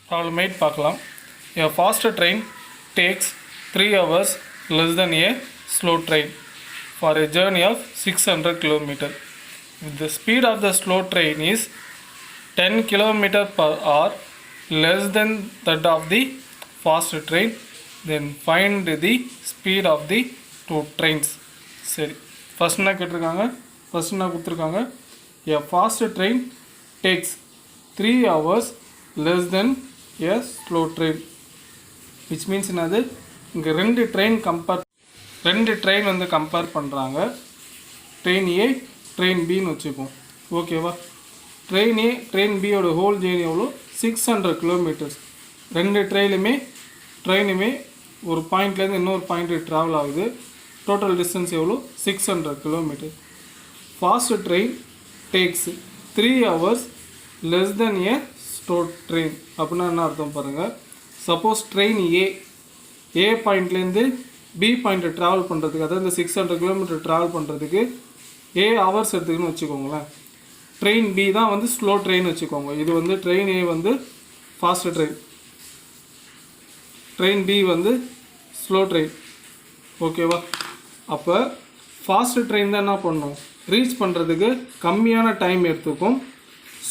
Problem 8 பார்க்கலாம். A faster train takes 3 hours less than a slow train for a journey of 600 km. If the speed of the slow train is 10 km per hour less than that of the faster train, then find the speed of the two trains. சரி, first என்ன கேட்டிருக்காங்க, first என்ன கொடுத்துருக்காங்க, a faster train takes 3 hours less than a slow train, which means என்னது, இங்கே ரெண்டு train வந்து compare பண்ணுறாங்க. ட்ரெயின் ஏ ட்ரெயின் பின்னு வச்சுப்போம். ஓகேவா? ட்ரெயின் ஏ ட்ரெயின் பியோட ஹோல் ஜேர்னி எவ்வளோ, 600 கிலோமீட்டர்ஸ். ரெண்டு ட்ரெயினுமே ஒரு பாயிண்ட்லேருந்து இன்னொரு பாயிண்ட்டு ட்ராவல் ஆகுது. டோட்டல் டிஸ்டன்ஸ் எவ்வளோ, 600 kilometre. Fast train takes 3 hours less than a slow train. அப்படின்னா என்ன அர்த்தம் பாருங்கள். சப்போஸ் ட்ரெயின் ஏ பாயிண்ட்லேருந்து பி பாயிண்ட்டை ட்ராவல் பண்ணுறதுக்கு, அதாவது இந்த 600 கிலோமீட்டர் ட்ராவல் பண்ணுறதுக்கு ஹவர்ஸ் எடுத்துக்குன்னு வச்சுக்கோங்களேன். ட்ரெயின் பி தான் வந்து ஸ்லோ ட்ரெயின் வச்சுக்கோங்க. இது வந்து ட்ரெயின் ஏ வந்து ஃபாஸ்ட் ட்ரெயின் பி வந்து ஸ்லோ ட்ரெயின். ஓகேவா? அப்போ ஃபாஸ்ட் ட்ரெயின் தான் என்ன பண்ணணும், ரீச் பண்ணுறதுக்கு கம்மியான டைம் எடுத்துக்கும்.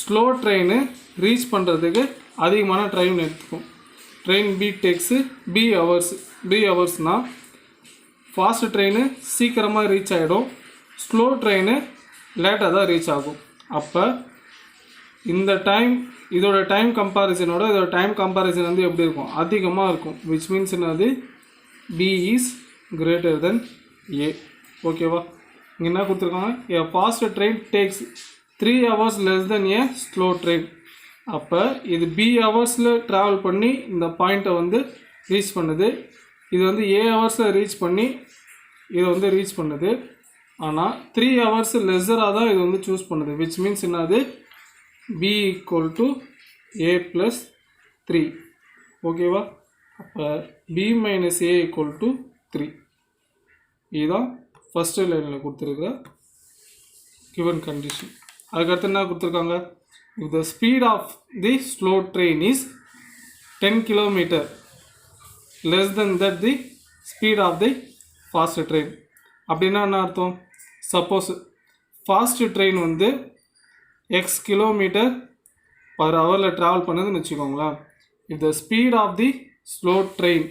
ஸ்லோ ட்ரெயின் ரீச் பண்ணுறதுக்கு அதிகமான டைம் எடுத்துக்கும். ட்ரெயின் பி டேக்ஸு பி ஹவர்ஸ்னால் ஃபாஸ்ட் ட்ரெயின் சீக்கிரமாக ரீச் ஆகிடும், ஸ்லோ ட்ரெயின் லேட்டாக தான் ரீச் ஆகும். அப்போ இந்த டைம் இதோட டைம் கம்பேரிசனோட இதோட டைம் கம்பேரிசன் வந்து எப்படி இருக்கும், அதிகமாக இருக்கும். விச் மீன்ஸ் என்னது, B is greater than A. ஓகேவா? இங்கே என்ன கொடுத்துருக்காங்க, A fast train takes 3 hours less than a slow train. அப்போ இது பி ஹவர்ஸில் ட்ராவல் பண்ணி இந்த பாயிண்ட்டை வந்து ரீச் பண்ணுது. இது வந்து ஏ ஹவர்ஸில் ரீச் பண்ணி இதை வந்து ரீச் பண்ணுது. ஆனால் 3 hours லெஸ்ஸராக தான் இது வந்து சூஸ் பண்ணுது. விச் மீன்ஸ் என்னது, B equal to A plus 3. ஓகேவா? அப்போ B minus A equal to 3. இதுதான் ஃபஸ்ட்டு லைனில் கொடுத்துருக்குற கிவன் கண்டிஷன். அதுக்கடுத்து என்ன கொடுத்துருக்காங்க, if the speed of the slow train is 10 km less than that the speed of the fast train. அப்படின்னா என்ன அர்த்தம், சப்போஸ் ஃபாஸ்ட் ட்ரெயின் வந்து எக்ஸ் கிலோமீட்டர் பர் ஹவரில் ட்ராவல் பண்ணுதுன்னு வச்சுக்கோங்களேன். if the speed of the slow train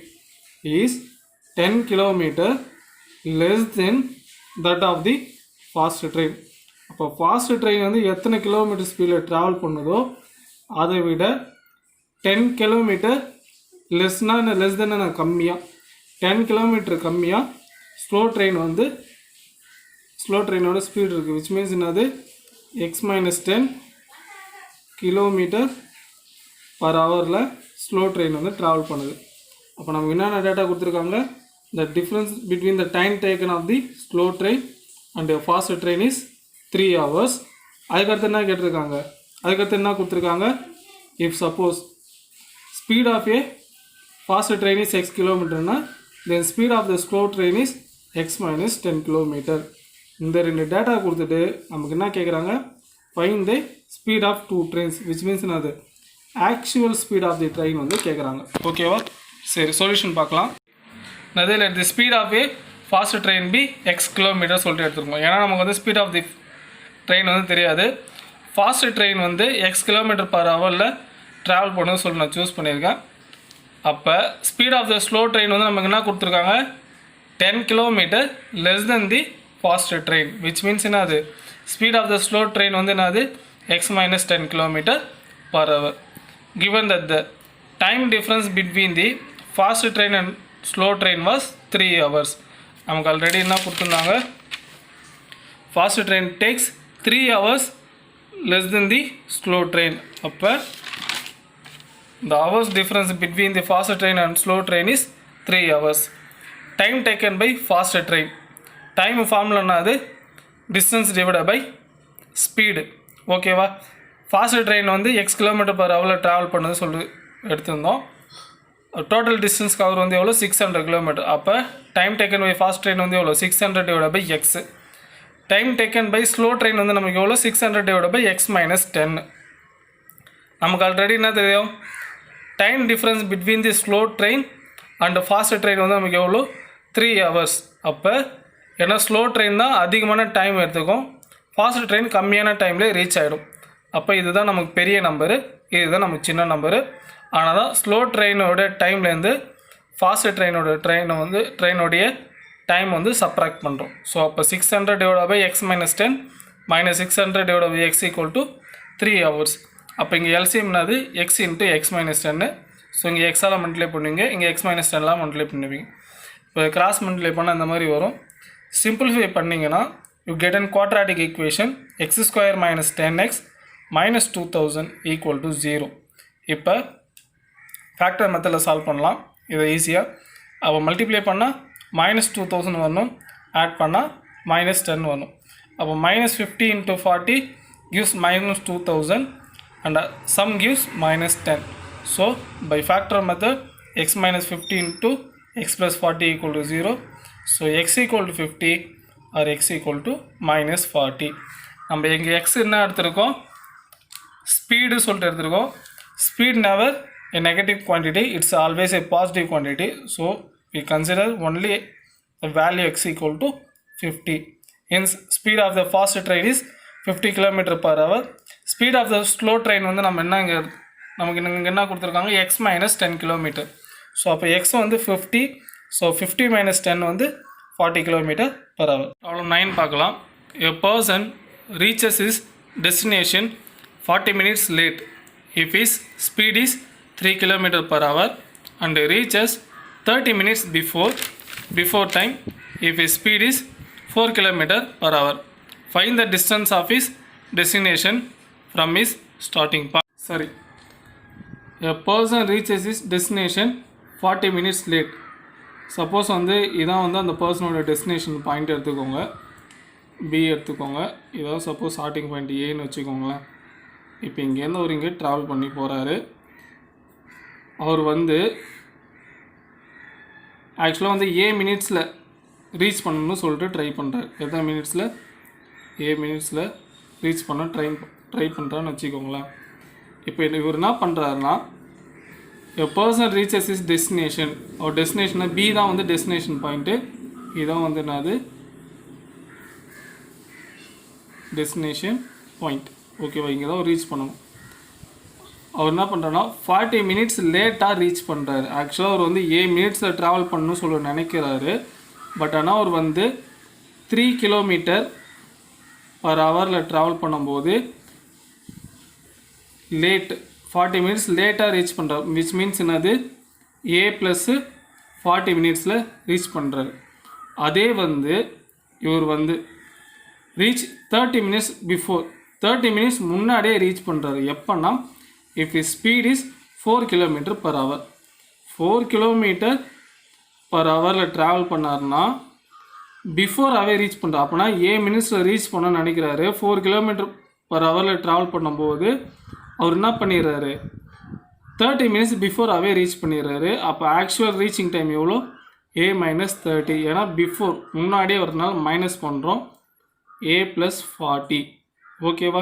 is 10 km less than that of the fast train. அப்போ fast train வந்து எத்தனை கிலோமீட்டர் ஸ்பீடில் ட்ராவல் பண்ணுதோ அதை விட 10 கிலோமீட்டர் லெஸ் தென் கம்மியாக, 10 கிலோமீட்டர் கம்மியாக ஸ்லோ ட்ரெயினோட ஸ்பீடு இருக்குது. விச் மீன்ஸ் என்னது, x-10 கிலோமீட்டர் பர் ஹவரில் ஸ்லோ ட்ரெயின் வந்து ட்ராவல் பண்ணுது. அப்போ நமக்கு என்னென்ன டேட்டா கொடுத்துருக்காங்க, the difference between the time taken of the slow train and a fast train is 3 hours. அதுக்கடுத்து என்ன கேட்டிருக்காங்க, அதுக்கடுத்து என்ன கொடுத்துருக்காங்க, if suppose speed of a fast train is x கிலோமீட்டர்னா then speed of the slow train is x minus 10 kilometre. இந்த ரெண்டு data கொடுத்துட்டு நமக்கு என்ன கேட்குறாங்க, find the speed of two trains, which means என்னது, actual speed of the train வந்து கேட்குறாங்க. ஓகேவா? சரி, சொல்யூஷன் பார்க்கலாம். அதில் the speed of a fast train be x kilometre சொல்லிட்டு எடுத்துருக்கோம். ஏன்னா நமக்கு வந்து ஸ்பீட் ஆஃப் தி ட்ரெயின் வந்து தெரியாது. ஃபாஸ்ட் ட்ரெயின் வந்து எக்ஸ் கிலோமீட்டர் பர் ஹவரில் ட்ராவல் பண்ணுன்னு சொல்லி நான் சூஸ் பண்ணியிருக்கேன். அப்போ speed of the slow train வந்து நமக்கு என்ன கொடுத்துருக்காங்க, 10 kilometre less than the fast train. Which means என்னது, speed of the slow train வந்து என்னது, X minus 10 kilometre per hour. Given that the time difference between the fast train and slow train was 3 hours. நமக்கு already என்ன கொடுத்துருந்தாங்க, fast train takes 3 hours less than the slow train. அப்போ the hours difference between the fast train and slow train is 3 hours. Time taken by fast train, time formula என்னது, distance divided by speed. ஓகேவா? Fast train வந்து X kilometre per ஹவரில் travel பண்ணது சொல்லி எடுத்திருந்தோம். Total distance cover வந்து எவ்வளோ, 600 kilometre. அப்போ time taken by fast train வந்து எவ்வளோ, 600 divide by x. Time taken by slow train வந்து நமக்கு எவ்வளோ, 600 டிவைட் பை எக்ஸ் மைனஸ் 10. நமக்கு ஆல்ரெடி என்ன தெரியும், time difference between the slow train and fast train வந்து நமக்கு எவ்வளோ 3 hours. அப்போ ஏன்னா ஸ்லோ ட்ரெயின் தான் அதிகமான டைம் எடுத்துக்கும், ஃபாஸ்ட் ட்ரெயின் கம்மியான டைம்லேயே ரீச் ஆகிடும். அப்போ இதுதான் நமக்கு பெரிய நம்பரு, இதுதான் நமக்கு சின்ன நம்பரு. ஆனால் தான் ஸ்லோ ட்ரெயினோட டைம்லேருந்து ஃபாஸ்ட் ட்ரெயினோடைய டைம் வந்து சப்ராக்ட் பண்ணுறோம். ஸோ அப்போ 600 divided by x minus 10 minus 600 divided by x equal to 3 hours. அப்போ இங்கே எல்சிஎம்னாது x into x minus 10. So இங்கே எக்ஸால் மல்டிப்ளை பண்ணுவீங்க, இங்கே x minus 10லாம் மல்டிப்ளை பண்ணுவீங்க. இப்போ கிராஸ் மல்டிப்ளை பண்ணால் அந்த மாதிரி வரும். சிம்பிளிஃபை பண்ணிங்கன்னா you get an quadratic equation x square minus 10x minus 2000 equal to 0. இப்போ ஃபேக்டர் மெத்தடில் சால்வ் பண்ணலாம் இதை ஈஸியாக. அப்போ மல்டிப்ளை பண்ணால் -2000 வரணும், ஆட் பண்ணால் -10 வரணும். அப்போ -50 into 40 gives -2000 and sum gives -10. So by factor method x minus 50 into x plus 40 equal to 0. So x equal to 50 or x equal to -40. நம்ம இங்கே x என்ன எடுத்திருக்கோம், ஸ்பீடு சொல்லிட்டு எடுத்திருக்கோம். Speed never a negative quantity, it's always a positive quantity. So we consider only the value x equal to 50. Hence speed of the fast train is 50 km/h. Speed of the slow train வந்து நம்ம என்ன இங்கே நமக்கு இங்கே என்ன கொடுத்துருக்காங்க, x minus 10 km. So அப்போ x வந்து 50, ஸோ 50 minus 10 வந்து 40 km/h. Problem 9 பார்க்கலாம். A person reaches his destination 40 minutes late if his speed is 3 km/h and reaches 30 minutes before time if his speed is 4 km/h. Find the distance of his destination from his starting point. Sorry. A person reaches his destination 40 minutes late. Suppose வந்து இதான் வந்து அந்த பர்சனோட destination point எடுத்துக்கோங்க, B எடுத்துக்கோங்க. இதான் suppose starting point ஏன்னு வச்சுக்கோங்களேன். இப்போ இங்கேருந்து அவர் இங்கே ட்ராவல் பண்ணி போகிறாரு. அவர் வந்து ஆக்சுவலாக வந்து ஏ மினிட்ஸில் ரீச் பண்ணணும்னு சொல்லிட்டு ட்ரை பண்ணுறாரு. எத்தனை மினிட்ஸில், ஏ மினிட்ஸில் ரீச் பண்ண ட்ரை பண்ணுறான்னு வச்சுக்கோங்களேன். இப்போ இவர் என்ன பண்ணுறாருன்னா, a person reaches his destination, our டெஸ்டினேஷனை B தான் வந்து டெஸ்டினேஷன் பாயிண்ட்டு, இதுதான் வந்து என்னது டெஸ்டினேஷன் பாயிண்ட். ஓகேவா, இங்கே தான் ரீச் பண்ணணும். அவர் என்ன பண்ணுறாருன்னா 40 minutes லேட்டாக ரீச் பண்ணுறாரு. ஆக்சுவலாக அவர் வந்து ஏ மினிட்ஸில் ட்ராவல் பண்ணணும்னு சொல்ல நினைக்கிறாரு. பட் ஆனால் அவர் வந்து 3 km/h ட்ராவல் பண்ணும்போது லேட் 40 minutes லேட்டாக ரீச் பண்ணுறாரு. விச் மீன்ஸ் என்னது, ஏ ப்ளஸ்ஸு 40 minutesல ரீச் பண்ணுறாரு. அதே வந்து இவர் வந்து ரீச் 30 minutes பிஃபோர், 30 minutes முன்னாடியே ரீச் பண்ணுறாரு. எப்போன்னா if his speed is 4 km/h. 4 km/h travel பண்ணாருன்னா பிஃபோராகவே ரீச் பண்ணுறாரு. அப்போனா ஏ மினிட்ஸில் ரீச் பண்ணணும்னு நினைக்கிறாரு. 4 km/h ட்ராவல் பண்ணும்போது அவர் என்ன பண்ணிடுறாரு, 30 minutes பிஃபோராகவே ரீச் பண்ணிடுறாரு. அப்போ ஆக்சுவல் ரீச்சிங் டைம் எவ்வளோ, ஏ -30. ஏன்னா பிஃபோர் முன்னாடியே வரதுனால மைனஸ் பண்ணுறோம், ஏ + 40. ஓகேவா,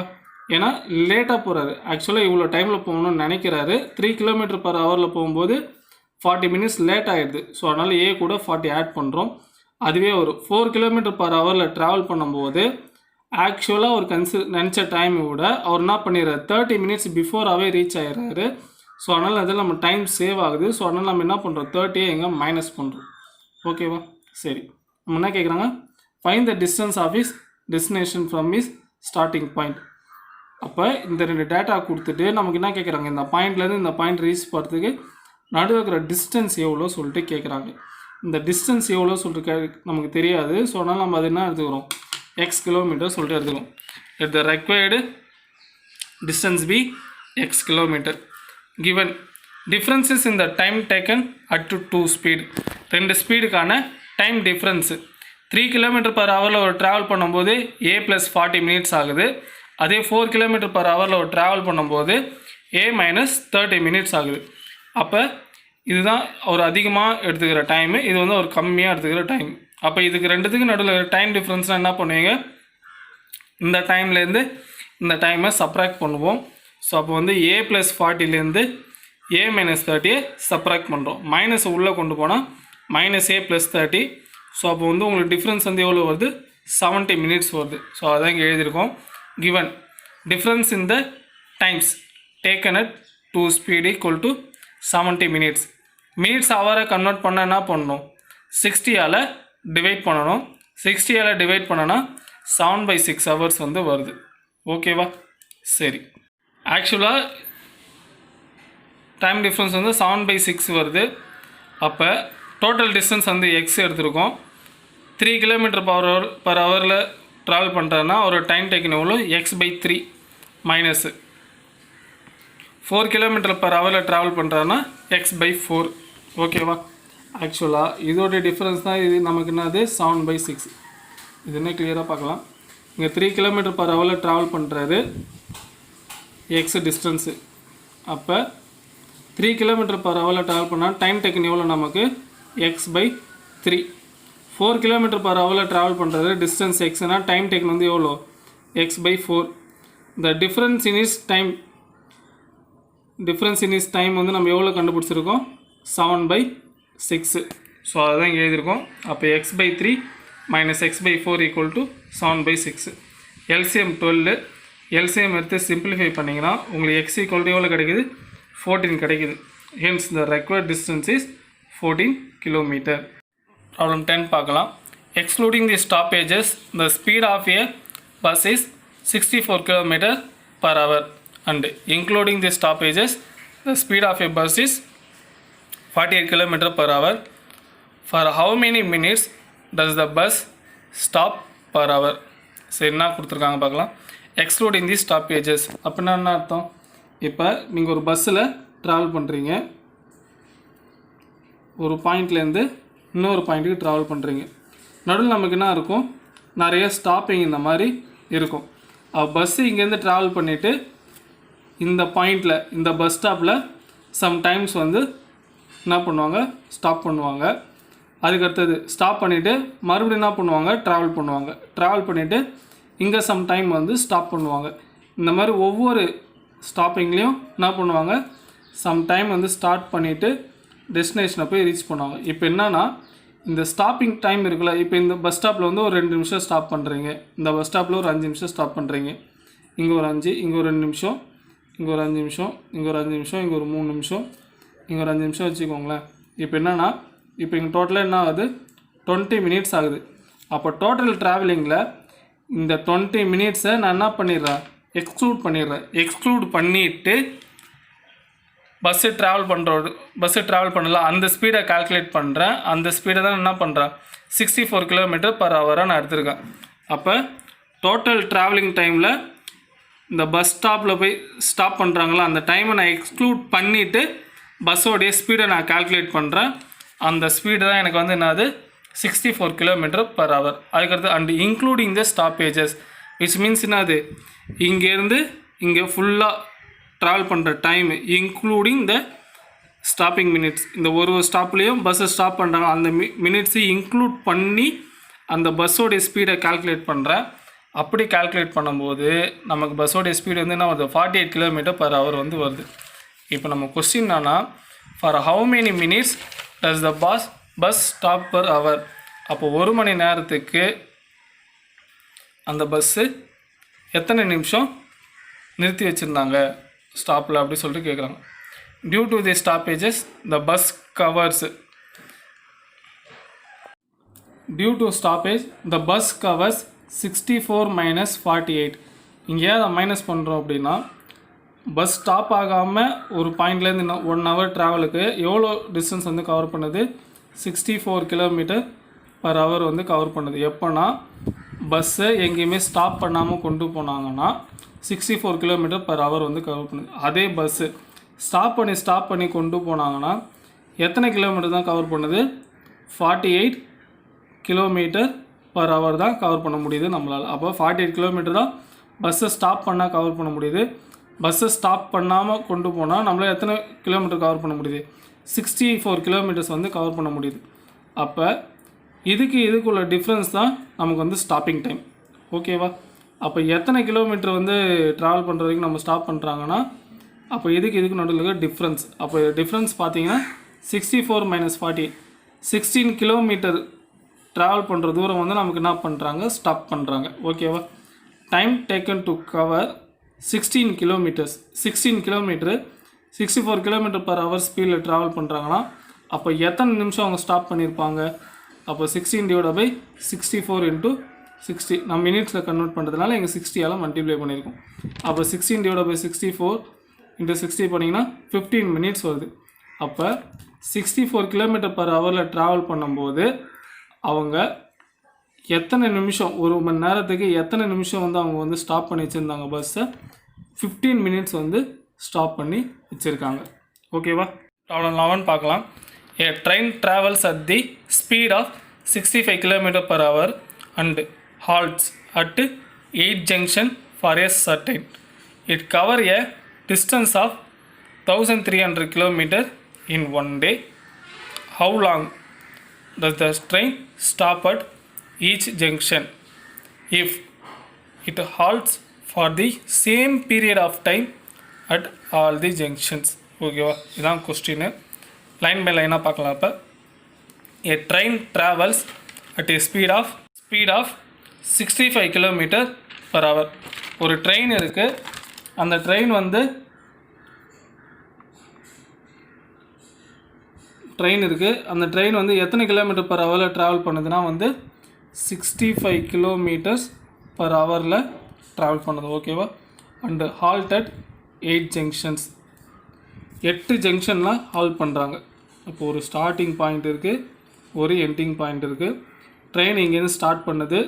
ஏன்னா லேட்டாக போகிறாரு. ஆக்சுவலாக இவ்வளோ டைமில் போகணும்னு நினைக்கிறாரு. 3 km/h போகும்போது 40 minutes லேட் ஆகிடுது. ஸோ அதனால் ஏ கூட 40 ஆட் பண்ணுறோம். அதுவே ஒரு 4 km/h ட்ராவல் பண்ணும்போது ஆக்சுவலாக ஒரு நினச்ச டைமை விட அவர் என்ன பண்ணிடுறாரு, 30 minutes பிஃபோராகவே ரீச் ஆகிடுறாரு. ஸோ அதனால் அதில் நம்ம டைம் சேவ் ஆகுது. ஸோ அதனால் நம்ம என்ன பண்ணுறோம், 30 எங்கே மைனஸ் பண்ணுறோம். ஓகேவா, சரி. நம்ம என்ன கேட்குறாங்க, find the distance of is destination from is starting point. அப்போ இந்த 2 டேட்டா கொடுத்துட்டு நமக்கு என்ன கேட்குறாங்க, இந்த பாயிண்ட்லேருந்து இந்த பாயிண்ட் ரீச் பண்ணுறதுக்கு நடுவில் இருக்கிற டிஸ்டன்ஸ் எவ்வளோ சொல்லிட்டு கேட்குறாங்க. இந்த டிஸ்டன்ஸ் எவ்வளோ சொல்லிட்டு நமக்கு தெரியாது. ஸோ அதனால் நம்ம அது என்ன எடுத்துக்கிறோம், x kilometer சொல்லிட்டு எடுத்துக்கிறோம். Let the required distance be x kilometer. Given differences in the time taken at 2 speed. 2 ஸ்பீடுக்கான டைம் டிஃப்ரென்ஸு 3 km/h ஒரு ட்ராவல் பண்ணும்போது ஏ + 40 minutes ஆகுது. அதே 4 km/h ஒரு ட்ராவல் பண்ணும்போது ஏ -30 minutes ஆகுது. அப்போ இதுதான் ஒரு அதிகமாக எடுத்துக்கிற டைமு, இது வந்து ஒரு கம்மியாக எடுத்துக்கிற டைம். அப்போ இதுக்கு ரெண்டுத்துக்கு நடுவில் டைம் டிஃப்ரென்ஸ்னால் என்ன பண்ணுவீங்க, இந்த டைம்லேருந்து இந்த டைமை சப்ராக்ட் பண்ணுவோம். ஸோ அப்போ வந்து ஏ + 40லேருந்து a மைனஸ் 30 சப்ராக்ட் பண்ணுறோம். மைனஸ் உள்ளே கொண்டு போனால் மைனஸ் a ப்ளஸ் 30. ஸோ அப்போ வந்து உங்களுக்கு டிஃப்ரென்ஸ் வந்து எவ்வளோ வருது? 70 மினிட்ஸ் வருது. ஸோ அதான் இங்கே எழுதியிருக்கோம். Given difference in the times taken at 2 speed equal to 70 minutes. Minutes ஹவரை கன்வெர்ட் பண்ண என்ன பண்ணணும்? 60ஆல் டிவைட் பண்ணணும். 60ஆல் டிவைட் பண்ணனா 7/6 ஹவர்ஸ் வந்து வருது. ஓகேவா? சரி, ஆக்சுவலாக டைம் டிஃப்ரென்ஸ் வந்து 7/6 வருது. அப்போ டோட்டல் டிஸ்டன்ஸ் வந்து எக்ஸ் எடுத்துருக்கோம். 3 கிலோமீட்டர் பர் ஹவரில் ட்ராவல் பண்ணுறதுனா ஒரு டைம் டேக்கன் எவ்வளோ? x/3 மைனஸு 4 கிலோமீட்டர் பர் ஹவரில் ட்ராவல் பண்ணுறதுனா x/4. ஓகேவா? ஆக்சுவலாக இதோடைய டிஃப்ரென்ஸ் தான் இது நமக்கு என்னது? 7/6. இது என்ன கிளியராக பார்க்கலாம். இங்கே 3 கிலோமீட்டர் பர் ஹவரில் ட்ராவல் பண்ணுறாரு, எக்ஸ் டிஸ்டன்ஸு. அப்போ 3 கிலோமீட்டர் பர் ஹவரில் ட்ராவல் பண்ணால் டைம் டேக்கன் எவ்வளோ நமக்கு? x/3. 4 கிலோமீட்டர் பர் ஹவரில் ட்ராவல் பண்ணுறது டிஸ்டன்ஸ் எக்ஸ்னால் டைம் டேக்கன் வந்து எவ்வளோ? x/4. The difference in is time வந்து நம்ம எவ்வளோ கண்டுபிடிச்சிருக்கோம்? 7/6. ஸோ அதுதான் இங்கே எழுதியிருக்கோம். அப்போ x/3 minus x/4 equal to 7/6. LCM 12. LCM எடுத்து சிம்பிளிஃபை பண்ணிங்கன்னா உங்களுக்கு x ஈக்குவல் டு எவ்வளோ கிடைக்குது? 14 கிடைக்குது. Hence the required distance is 14 kilometre. Problem 10 பார்க்கலாம். Excluding the stoppages the speed of a bus is 64 kilometre per hour and including the stoppages the speed of a bus is 48 kilometer per hour. For how many minutes does the bus stop per hour? சரி, என்ன கொடுத்துருக்காங்க பார்க்கலாம். Excluding the stoppages அப்படின்னா என்ன அர்த்தம்? இப்போ நீங்கள் ஒரு பஸ்ஸில் ட்ராவல் பண்ணுறீங்க, ஒரு பாயிண்ட்லேருந்து இன்னொரு பாயிண்ட்டுக்கு ட்ராவல் பண்ணுறீங்க. நடுவில் நமக்கு என்ன இருக்கும்? நிறைய ஸ்டாப்பிங் இந்த மாதிரி இருக்கும். பஸ்ஸு இங்கேருந்து ட்ராவல் பண்ணிவிட்டு இந்த பாயிண்டில், இந்த பஸ் ஸ்டாப்பில் சம்டைம்ஸ் வந்து என்ன பண்ணுவாங்க? ஸ்டாப் பண்ணுவாங்க. அதுக்கடுத்தது ஸ்டாப் பண்ணிவிட்டு மறுபடியும் என்ன பண்ணுவாங்க? ட்ராவல் பண்ணுவாங்க. ட்ராவல் பண்ணிவிட்டு இங்கே சம் டைம் வந்து ஸ்டாப் பண்ணுவாங்க. இந்த மாதிரி ஒவ்வொரு ஸ்டாப்பிங்லேயும் என்ன பண்ணுவாங்க? சம் டைம் வந்து ஸ்டார்ட் பண்ணிவிட்டு டெஸ்டினேஷனை போய் ரீச் பண்ணுவாங்க. இப்போ என்னென்னா இந்த ஸ்டாப்பிங் டைம் இருக்குல்ல, இப்போ இந்த பஸ் ஸ்டாப்பில் வந்து ஒரு 2 நிமிஷம் ஸ்டாப் பண்ணுறீங்க, இந்த பஸ் ஸ்டாப்பில் ஒரு 5 நிமிஷம் ஸ்டாப் பண்ணுறீங்க, இங்கே ஒரு 5, இங்கே ஒரு 2 நிமிஷம், இங்கே ஒரு 5 நிமிஷம், இங்கே ஒரு 5 நிமிஷம், இங்கே ஒரு 3 நிமிஷம், இங்கே ஒரு 5 நிமிஷம் வச்சுக்கோங்களேன். இப்போ என்னென்னா இப்போ இங்கே டோட்டலாக என்ன ஆகுது? 20 மினிட்ஸ் ஆகுது. அப்போ டோட்டல் ட்ராவலிங்கில் இந்த 20 மினிட்ஸை நான் என்ன பண்ணிடுறேன்? எக்ஸ்க்ளூட் பண்ணிவிட்டு பஸ்ஸு ட்ராவல் பண்ணலாம் அந்த ஸ்பீடை கால்குலேட் பண்ணுறேன். அந்த ஸ்பீடை தான் என்ன பண்ணுறேன்? 64 கிலோமீட்டர் பர் ஹவராக நான் எடுத்திருக்கேன். அப்போ டோட்டல் ட்ராவலிங் டைமில் இந்த பஸ் ஸ்டாப்பில் போய் ஸ்டாப் பண்ணுறாங்களா அந்த டைமை நான் எக்ஸ்க்ளூட் பண்ணிவிட்டு பஸ்ஸோடைய ஸ்பீடை நான் கால்குலேட் பண்ணுறேன். அந்த ஸ்பீடு தான் எனக்கு வந்து என்னது? 64 கிலோமீட்டர் பர் ஹவர். அதுக்கடுத்து and including the stoppages which means என்னது? இங்கேருந்து இங்கே ஃபுல்லாக ட்ராவல் பண்ணுற time including the stopping minutes. இந்த ஒரு ஸ்டாப்லேயும் பஸ்ஸை ஸ்டாப் பண்ணுறாங்க அந்த மினிட்ஸு இன்க்ளூட் பண்ணி அந்த பஸ்ஸோடைய ஸ்பீடை கால்குலேட் பண்ணுறேன். அப்படி கால்குலேட் பண்ணும்போது நமக்கு பஸ்ஸோடைய ஸ்பீடு வந்து என்ன வருது? 48 கிலோமீட்டர் பர் ஹவர் வந்து வருது. இப்போ நம்ம கொஸ்டின் என்னன்னா, for how many minutes does the bus stop per hour? அப்போ 1 மணி நேரத்துக்கு அந்த பஸ்ஸு எத்தனை நிமிஷம் நிறுத்தி வச்சுருந்தாங்க ஸ்டாப்பில் அப்படி சொல்லிட்டு கேட்குறாங்க. Due to the stoppages the bus covers due to stoppage the bus covers 64 minus 48. இங்கே அதை மைனஸ் பண்ணுறோம் அப்படின்னா பஸ் ஸ்டாப் ஆகாமல் ஒரு பாயிண்ட்லேருந்து இன்னும் 1 ஹவர் ட்ராவலுக்கு எவ்வளோ டிஸ்டன்ஸ் வந்து கவர் பண்ணுது? 64 கிலோமீட்டர் பர் ஹவர் வந்து கவர் பண்ணுது. எப்போனா பஸ்ஸை எங்கேயுமே ஸ்டாப் பண்ணாமல் கொண்டு போனாங்கன்னா 64 கிலோமீட்டர் பர் ஹவர் வந்து கவர் பண்ணுது. அதே பஸ்ஸு ஸ்டாப் பண்ணி கொண்டு போனாங்கன்னா எத்தனை கிலோமீட்டர் தான் கவர் பண்ணுது? 48 கிலோமீட்டர் பர் ஹவர் தான் கவர் பண்ண முடியுது நம்மளால். அப்போ 48 கிலோமீட்டர் தான் பஸ்ஸை ஸ்டாப் பண்ணால் கவர் பண்ண முடியுது. பஸ்ஸை ஸ்டாப் பண்ணாமல் கொண்டு போனால் நம்மளால் எத்தனை கிலோமீட்டர் கவர் பண்ண முடியுது? 64 கிலோமீட்டர்ஸ் வந்து கவர் பண்ண முடியுது. அப்போ இதுக்குள்ள டிஃப்ரென்ஸ் தான் நமக்கு வந்து ஸ்டாப்பிங் டைம். ஓகேவா? அப்போ எத்தனை கிலோமீட்டர் வந்து ட்ராவல் பண்ணுற வரைக்கும் நம்ம ஸ்டாப் பண்ணுறாங்கன்னா அப்போ இதுக்கு நடுவில் இருக்க டிஃப்ரென்ஸ். அப்போ டிஃப்ரென்ஸ் பார்த்தீங்கன்னா 64 - 40 16 கிலோமீட்டர் ட்ராவல் பண்ணுற தூரம் வந்து நமக்கு என்ன பண்ணுறாங்க, ஸ்டாப் பண்ணுறாங்க. ஓகேவா? Time taken to cover 16 kilometres. 16 kilometre 64 km/h ஸ்பீடில் ட்ராவல் பண்ணுறாங்கன்னா அப்போ எத்தனை நிமிஷம் அவங்க ஸ்டாப் பண்ணியிருப்பாங்க? அப்போ 16 / 64 × 60 நம்ம மினிட்ஸில் கன்வெர்ட் பண்ணுறதுனால எங்கள் 60ஆல் மல்டிப்ளை பண்ணியிருக்கோம். அப்போ 16 / 64 × 60 பண்ணிங்கன்னா 15 மினிட்ஸ் வருது. அப்போ 64 km/h ட்ராவல் பண்ணும்போது அவங்க எத்தனை நிமிஷம், ஒரு மணி நேரத்துக்கு எத்தனை நிமிஷம் வந்து அவங்க வந்து ஸ்டாப் பண்ணி வச்சுருந்தாங்க பஸ்ஸை? 15 மினிட்ஸ் வந்து ஸ்டாப் பண்ணி வச்சுருக்காங்க. ஓகேவா? ப்ராப்ளம் 11 பார்க்கலாம். A train travels at the speed of 65 km/h and halts at 8 junction for a certain. It covers a distance of 1300 km in one day. How long does the train stop at each junction if it halts for the same period of time at all the junctions? ஓகேவா? இதுதான் question. Line by லைனாக பார்க்கலாம். இப்போ a train travels at a speed of 65 km/h. ஒரு train இருக்குது. அந்த train வந்து அந்த ட்ரெயின் வந்து எத்தனை km/h ட்ராவல் பண்ணுதுன்னா வந்து 65 km/h ட்ராவல் பண்ணுது. ஓகேவா? And halt at 8 junctions. 8 ஜங்ஷனில் ஹால்ட் பண்ணுறாங்க. இப்போ ஒரு ஸ்டார்டிங் பாயிண்ட் இருக்குது, ஒரு எண்டிங் பாயிண்ட் இருக்குது. ட்ரெயின் இங்கேருந்து ஸ்டார்ட் பண்ணுது,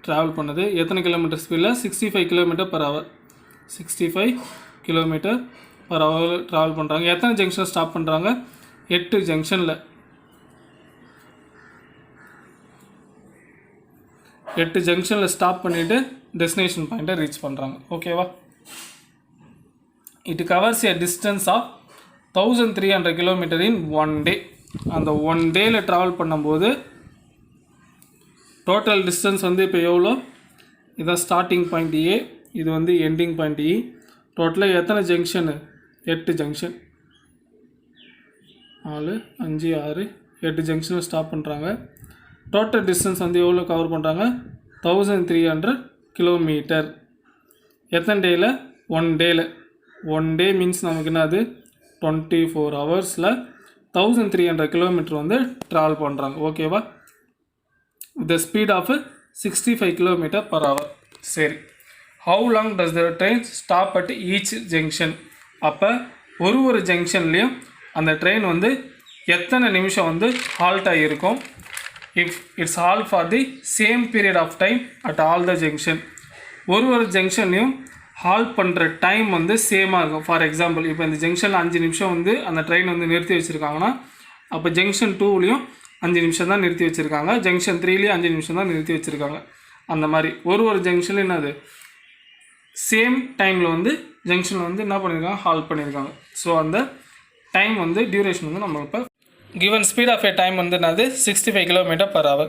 ட்ராவல் பண்ணுது. எத்தனை கிலோமீட்டர் ஸ்பீடில்? 65 km/h. 65 km/h ட்ராவல் பண்ணுறாங்க. எத்தனை ஜங்ஷன் ஸ்டாப் பண்ணுறாங்க? 8 ஜங்ஷனில். 8 ஜங்ஷனில் ஸ்டாப் பண்ணிவிட்டு டெஸ்டினேஷன் பாயிண்ட்டை ரீச் பண்ணுறாங்க. ஓகேவா? It covers a distance of 1300 km in one day. அந்த ஒன் டேயில் ட்ராவல் பண்ணும்போது டோட்டல் டிஸ்டன்ஸ் வந்து இப்போ எவ்வளோ? இதான் ஸ்டார்டிங் பாயிண்ட் ஏ, இது வந்து எண்டிங் பாயிண்ட் இ. டோட்டலாக எத்தனை ஜங்ஷனு? 8 ஜங்ஷன். 4 5 6 8 ஜங்ஷனில் ஸ்டாப் பண்ணுறாங்க. டோட்டல் டிஸ்டன்ஸ் வந்து எவ்வளோ கவர் பண்ணுறாங்க? 1300 km. எத்தனை டேயில்? ஒன் டேயில். ஒன் டே மீன்ஸ் நமக்கு என்னது? 24 ஹவர்ஸில் 1300 km வந்து ட்ராவல் பண்ணுறாங்க. ஓகேவா? The speed of 65 km/h. சரி, how long does the train stop at each junction? அப்போ ஒரு ஜங்ஷன்லேயும் அந்த ட்ரெயின் வந்து எத்தனை நிமிஷம் வந்து ஹால்ட் ஆகியிருக்கும்? If it's halt for the same period of time at all the junction. ஒரு ஜங்ஷன்லேயும் ஹால்ட் பண்ணுற டைம் வந்து சேமாக இருக்கும். ஃபார் எக்ஸாம்பிள், இப்போ இந்த ஜங்ஷனில் 5 நிமிஷம் வந்து அந்த ட்ரெயின் வந்து நிறுத்தி வச்சுருக்காங்கன்னா அப்போ ஜங்ஷன் 2லேயும் 5 நிமிஷம் தான் நிறுத்தி வச்சுருக்காங்க, ஜங்ஷன் 3லேயும் 5 நிமிஷம் தான் நிறுத்தி வச்சுருக்காங்க. அந்த மாதிரி ஒரு ஜங்ஷனில் என்னது சேம் டைமில் வந்து ஜங்ஷனில் வந்து என்ன பண்ணியிருக்காங்க? ஹால்ட் பண்ணியிருக்காங்க. ஸோ அந்த டைம் வந்து டியூரேஷன் வந்து நம்ம இப்போ given speed of a time வந்து என்னது? 65 km/h.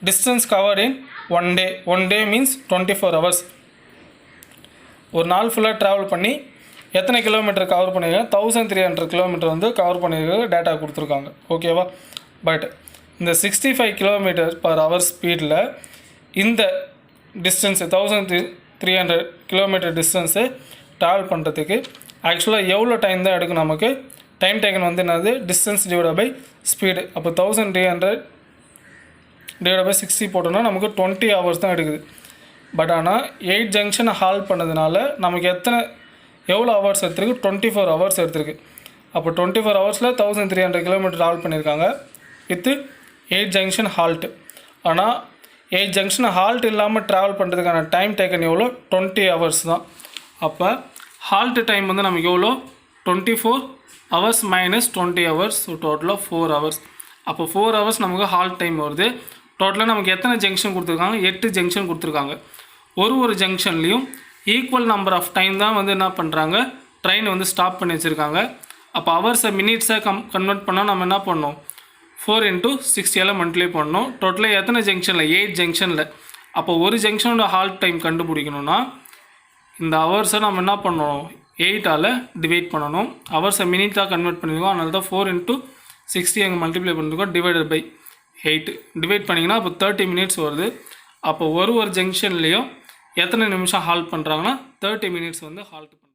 Distance covered in one day means 24 hours. ஒரு நாள் ஃபுல்லாக ட்ராவல் பண்ணி எத்தனை கிலோமீட்டர் கவர் பண்ணியிருக்காங்க? 1300 km வந்து கவர் பண்ணியிருக்க டேட்டா கொடுத்துருக்காங்க. ஓகேவா? பட் இந்த 65 km/h ஸ்பீடில் இந்த டிஸ்டன்ஸு 1300 km டிஸ்டன்ஸு ட்ராவல் பண்ணுறதுக்கு ஆக்சுவலாக எவ்வளோ டைம் தான் எடுக்கும் நமக்கு? டைம் டேக்கன் வந்து என்னது? Distance divide by speed. அப்போ 1300 டிவைட் பை 60 போட்டோம்னா நமக்கு 20 ஹவர்ஸ் தான் எடுக்குது. பட் ஆனால் 8 ஜங்ஷனை ஹால்ட் பண்ணதுனால நமக்கு எவ்வளோ ஹவர்ஸ் எடுத்துருக்கு? 24 ஹவர்ஸ் எடுத்துருக்கு. அப்போ 24 ஹவர்ஸில் 1300 km ட்ராவல் பண்ணியிருக்காங்க வித்து 8 ஜங்ஷன் ஹால்ட்டு. ஆனால் 8 ஜங்ஷன் ஹால்ட் இல்லாமல் ட்ராவல் பண்ணுறதுக்கான டைம் டேக்கன் எவ்வளோ? 20 ஹவர்ஸ் தான். அப்போ ஹால்ட் டைம் வந்து நமக்கு எவ்வளோ? 24 ஹவர்ஸ் மைனஸ் 20 ஹவர்ஸ். ஸோ டோட்டலாக 4 ஹவர்ஸ். அப்போ 4 ஹவர்ஸ் நமக்கு ஹால்ட் டைம் வருது. டோட்டலாக நமக்கு எத்தனை ஜங்ஷன் கொடுத்துருக்காங்க? 8 ஜங்ஷன் கொடுத்துருக்காங்க. ஒரு ஜங்ஷன்லேயும் ஈக்குவல் நம்பர் ஆஃப் டைம் தான் வந்து என்ன பண்ணுறாங்க? ட்ரெயின் வந்து ஸ்டாப் பண்ணி வச்சுருக்காங்க. அப்போ ஹவர்ஸை மினிட்ஸை கன்வெர்ட் பண்ணால் நம்ம என்ன பண்ணோம்? 4 × 60 மல்டிப்ளை பண்ணணும். டோட்டலாக எத்தனை ஜங்ஷனில்? 8 ஜங்ஷனில். அப்போ ஒரு ஜங்ஷனோட ஹால்ட் டைம் கண்டுபிடிக்கணும்னா இந்த ஹவர்ஸை நம்ம என்ன பண்ணணும், 8ஆல் டிவைட் பண்ணணும். ஹவர்ஸை மினிட்டாக கன்வெர்ட் பண்ணியிருக்கோம், அதனால தான் 4 × 60 அங்கே மல்டிப்ளை பண்ணியிருக்கோம், டிவைடட் பை 8. டிவைட் பண்ணிங்கன்னா அப்போ 30 மினிட்ஸ் வருது. அப்போ ஒரு ஜங்ஷன்லேயும் எத்தனை நிமிஷம் ஹால்ட் பண்ணுறாங்கன்னா 30 மினிட்ஸ் வந்து ஹால்ட் பண்ணுறாங்க.